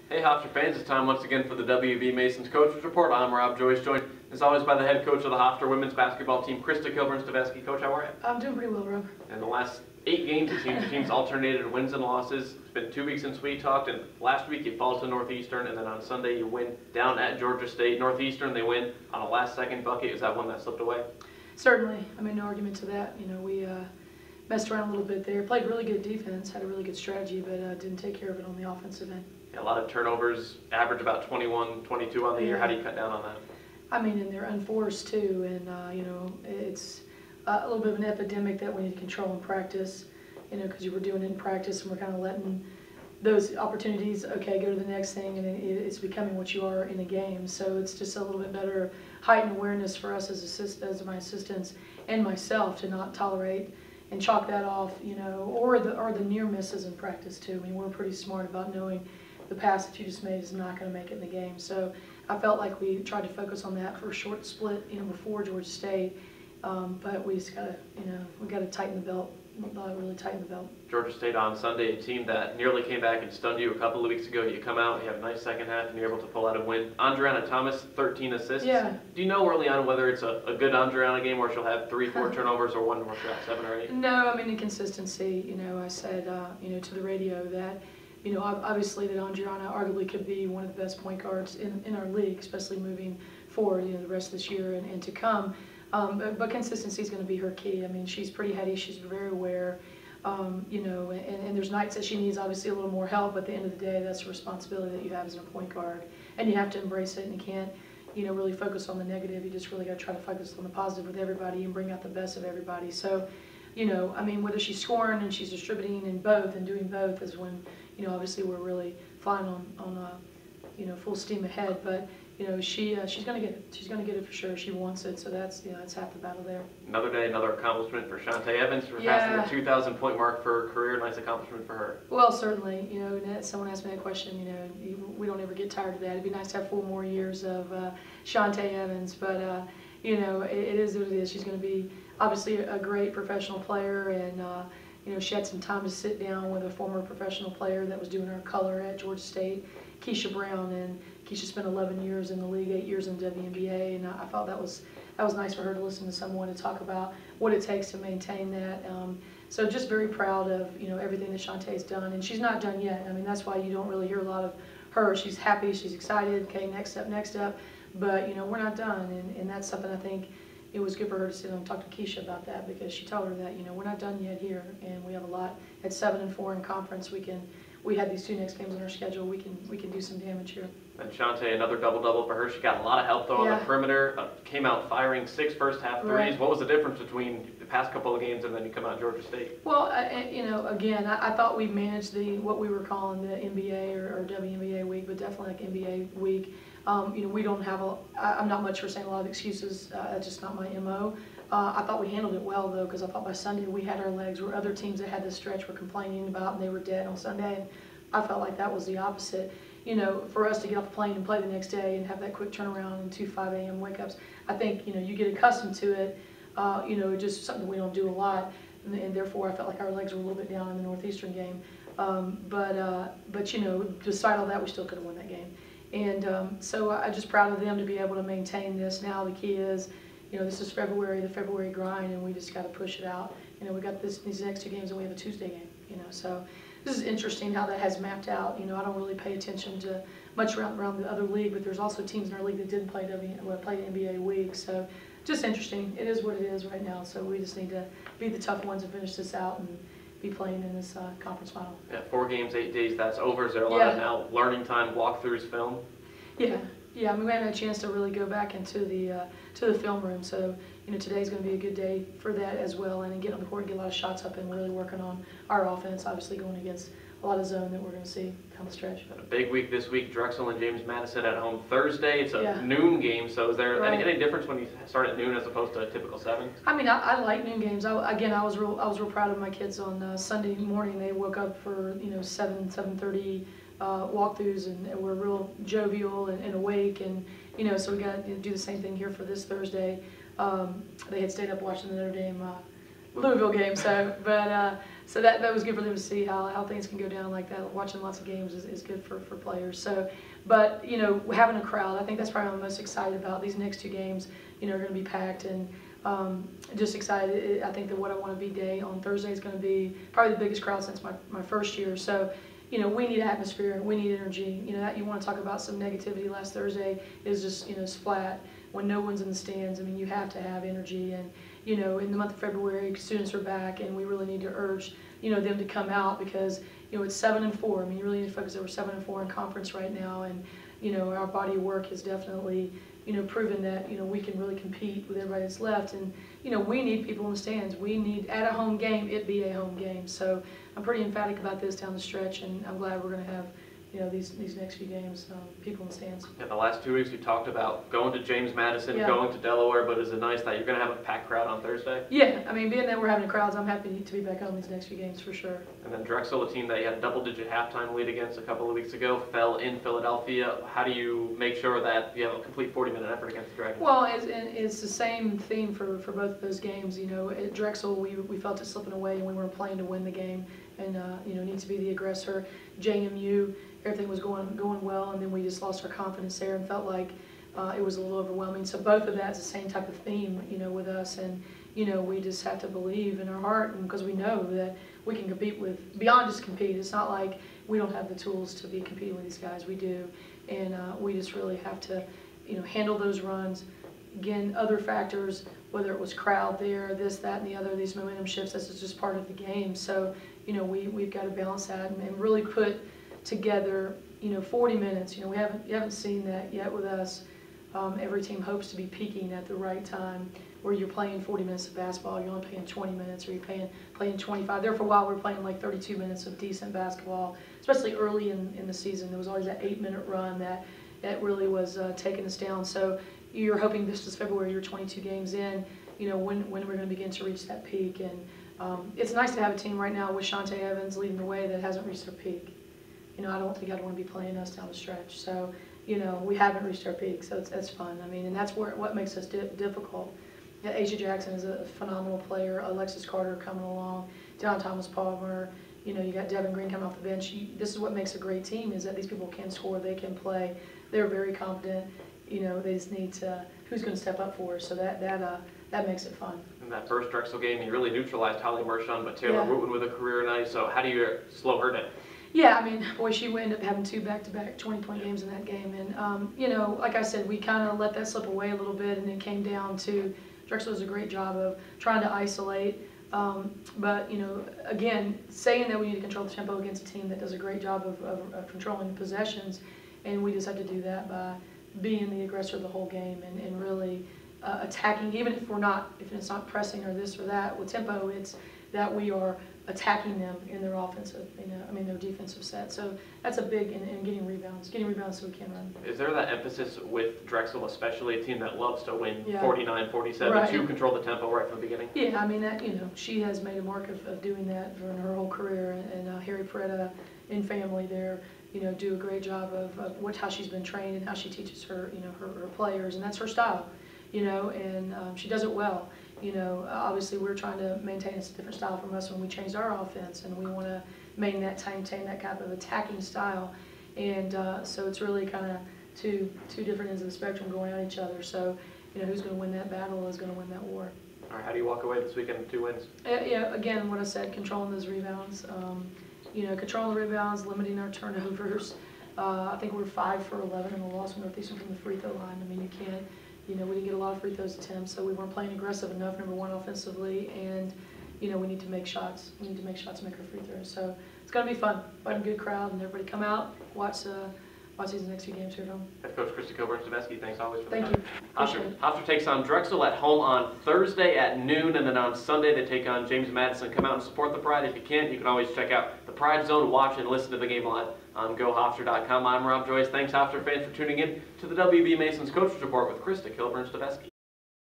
Hey Hofstra fans, it's time once again for the WBB Masons Coaches Report. I'm Rob Joyce, joined as always by the head coach of the Hofstra women's basketball team, Krista Kilburn-Steveskey. Coach, how are you? I'm doing pretty well, Rob. In the last 8 games, it seems the teams alternated wins and losses. It's been 2 weeks since we talked, and last week you fall to Northeastern, and then on Sunday you win down at Georgia State. Northeastern, they win on a last-second bucket. Is that one that slipped away? Certainly. I mean, no argument to that. You know, we messed around a little bit there, played really good defense, had a really good strategy, but didn't take care of it on the offensive end. Yeah, a lot of turnovers, average about 21, 22 on the year. How do you cut down on that? I mean, and they're unforced too, and you know, it's a little bit of an epidemic that we need to control in practice, you know, because you were doing it in practice and we're kind of letting those opportunities, okay, go to the next thing, and it's becoming what you are in a game. So it's just a little bit better heightened awareness for us as my assistants and myself to not tolerate and chalk that off, you know, or the near misses in practice too. I mean, we're pretty smart about knowing the pass that you just made is not going to make it in the game. So I felt like we tried to focus on that for a short split, you know, before Georgia State. But we just got to, you know, we got to tighten the belt, really tighten the belt. Georgia State on Sunday, a team that nearly came back and stunned you a couple of weeks ago. You come out, you have a nice second half, and you're able to pull out a win. Andriana Thomas, 13 assists. Yeah. Do you know early on whether it's a good Andriana game where she'll have 3, 4 turnovers or one where she'll have 7 or 8? No, I mean, inconsistency. You know, I said, you know, to the radio that, you know, obviously that Andriana arguably could be one of the best point guards in our league, especially moving forward, you know, the rest of this year and to come. But consistency is going to be her key. I mean, she's pretty heady. She's very aware. You know, and there's nights that she needs obviously a little more help, but at the end of the day, that's a responsibility that you have as a point guard, and you have to embrace it, and you can't, you know, really focus on the negative. You just really got to try to focus on the positive with everybody and bring out the best of everybody. So, you know, I mean, whether she's scoring and she's distributing in both and doing both is when, you know, obviously we're really flying on you know, full steam ahead, but you know, she's going to get it. She's going to get it for sure. She wants it, so that's, you know, that's half the battle there. Another day, another accomplishment for Shantae Evans for passing the 2,000-point mark for her career. Nice accomplishment for her. Well, certainly, you know, someone asked me that question. You know, we don't ever get tired of that. It'd be nice to have 4 more years of Shantae Evans, but you know, it is what it is. She's going to be obviously a great professional player, and you know, she had some time to sit down with a former professional player that was doing her color at Georgia State, Keisha Brown, and Keisha spent 11 years in the league, 8 years in WBA, and I felt that was nice for her to listen to someone to talk about what it takes to maintain that. So just very proud of, you know, everything that Shantae's done, and she's not done yet. I mean, that's why you don't really hear a lot of her. She's happy, she's excited. Okay, next step, but you know, we're not done, and that's something I think it was good for her to sit and talk to Keisha about that, because she told her that, you know, we're not done yet here, and we have a lot at 7-4 in conference. We had these 2 next games on our schedule. We can do some damage here. And Shantae, another double-double for her. She got a lot of help, though, on the perimeter. Came out firing 6 first-half threes. Right. What was the difference between the past couple of games and then you come out Georgia State? Well, you know, again, I thought we managed what we were calling the NBA or WNBA week, but definitely like NBA week. You know, we don't have I'm not much for saying a lot of excuses. That's just not my MO. I thought we handled it well, though, because I thought by Sunday we had our legs, where other teams that had this stretch were complaining about and they were dead on Sunday. And I felt like that was the opposite. You know, for us to get off the plane and play the next day and have that quick turnaround and 2 5 a.m. wake-ups, I think, you know, you get accustomed to it. You know, just something we don't do a lot, and therefore I felt like our legs were a little bit down in the Northeastern game. But you know, despite all that, we still could have won that game. And so I'm just proud of them to be able to maintain this. Now the key is, you know, this is February, the February grind, and we just got to push it out. You know, we got these next 2 games, and we have a Tuesday game. You know, so this is interesting how that has mapped out. You know, I don't really pay attention to much around the other league, but there's also teams in our league that didn't play play NBA week. So just interesting. It is what it is right now. So we just need to be the tough ones and finish this out and be playing in this conference final. Yeah, 4 games, 8 days. That's over. Is there a lot of now learning time, walkthroughs, film? Yeah. I mean, we haven't had a chance to really go back into the film room. So, you know, today's going to be a good day for that as well, and get on the court and get a lot of shots up and really working on our offense. Obviously, going against a lot of zone that we're going to see down the stretch. A big week this week. Drexel and James Madison at home Thursday. It's a noon game. So, is there any difference when you start at noon as opposed to a typical 7? I mean, I like noon games. I was real proud of my kids on Sunday morning. They woke up for, you know, 7:30. Walkthroughs, and we're real jovial and awake, and you know, so we got to do the same thing here for this Thursday. They had stayed up watching the Notre Dame Louisville game. So, but so that was good for them to see how things can go down like that. Watching lots of games is good for players. So, but having a crowd, I think that's probably what I'm most excited about. These next 2 games, are going to be packed, and just excited. I think that What I Want to Be Day on Thursday is going to be probably the biggest crowd since my first year. So, we need atmosphere, we need energy. That you want to talk about some negativity last Thursday is just, it's flat. When no one's in the stands, I mean, you have to have energy. And, in the month of February, students are back, and we really need to urge, them to come out because, it's 7-4. I mean, you really need to focus. We're 7-4 in conference right now, and, our body of work has definitely, proven that, we can really compete with everybody that's left. And, we need people in the stands. We need, at a home game, it be a home game. So I'm pretty emphatic about this down the stretch, and I'm glad we're going to have, these next few games, people in the stands. Yeah, the last 2 weeks we talked about going to James Madison, going to Delaware, but is it nice that you're going to have a packed crowd on Thursday? Yeah, I mean, being that we're having crowds, I'm happy to be back home these next few games for sure. And then Drexel, a team that you had a double-digit halftime lead against a couple of weeks ago, fell in Philadelphia. How do you make sure that you have a complete 40-minute effort against the Dragons? Well, it's the same theme for both of those games. At Drexel, we felt it slipping away, and we weren't playing to win the game, and need to be the aggressor. JMU, everything was going well, and then we just lost our confidence there and felt like it was a little overwhelming. So both of that's the same type of theme, with us, and we just have to believe in our heart, and because we know that we can compete with, beyond just compete. It's not like we don't have the tools to be competing with these guys. We do, and we just really have to, handle those runs. Again, other factors, whether it was crowd there, this, that, and the other, these momentum shifts. This is just part of the game. So we've got to balance that and really put together 40 minutes. You haven't seen that yet with us. Every team hopes to be peaking at the right time, where you're playing 40 minutes of basketball, you're only playing 20 minutes, or you're playing 25. There for a while we were playing like 32 minutes of decent basketball, especially early in the season. There was always that 8-minute run that really was taking us down. So you're hoping this is February, you're 22 games in, when we're going to begin to reach that peak. And it's nice to have a team right now with Shantae Evans leading the way that hasn't reached their peak. I don't think I'd want to be playing us down the stretch. So, we haven't reached our peak, so that's fun. I mean, and that's what makes us difficult. Asia Jackson is a phenomenal player. Alexis Carter coming along. John Thomas Palmer. You got Devin Green coming off the bench. This is what makes a great team, is that these people can score, they can play. They're very confident. They just need to, who's going to step up for us. So that makes it fun. In that first Drexel game, you really neutralized Holly Mershon, but Taylor Wooten with a career night. So how do you slow her down? Yeah, I mean, boy, she ended up having 2 back-to-back 20-point games in that game. And, like I said, we kind of let that slip away a little bit, and it came down to Drexel does a great job of trying to isolate. But, again, saying that we need to control the tempo against a team that does a great job of controlling the possessions, and we just have to do that by being the aggressor the whole game and really attacking, even if it's not pressing or this or that. With tempo, it's that we are attacking them in their offensive, their defensive set. So that's a big, and getting rebounds so we can run. Is there that emphasis with Drexel, especially a team that loves to win 49, 47, right, to control the tempo right from the beginning? Yeah, I mean, that, she has made a mark of doing that for her whole career, and Harry Peretta and family there, do a great job of how she's been trained and how she teaches her, her players, and that's her style, and she does it well. Obviously we're trying to maintain a different style from us when we changed our offense, and we want to maintain that kind of attacking style. And so it's really kind of two different ends of the spectrum going at each other. So, who's going to win that battle is going to win that war. All right, how do you walk away this weekend with 2 wins? Yeah, again, what I said, controlling those rebounds. Controlling the rebounds, limiting our turnovers. I think we're 5 for 11 in the loss with Northeastern from the free throw line. I mean, you can't. We didn't get a lot of free throws attempts, so we weren't playing aggressive enough, number one, offensively, and, we need to make shots. We need to make shots and make our free throws. So it's going to be fun. Find a good crowd, and everybody come out, watch these next few games here at home. Head Coach Krista Kilburn-Steveskey, thanks always for the time. Thank you. Hofstra takes on Drexel at home on Thursday at noon, and then on Sunday they take on James Madison. Come out and support the Pride. If you can't, you can always check out the Pride Zone, watch and listen to the game live on GoHofstra.com. I'm Rob Joyce. Thanks, Hofstra fans, for tuning in to the WB Masons Coaches Report with Krista Kilburn-Steveskey.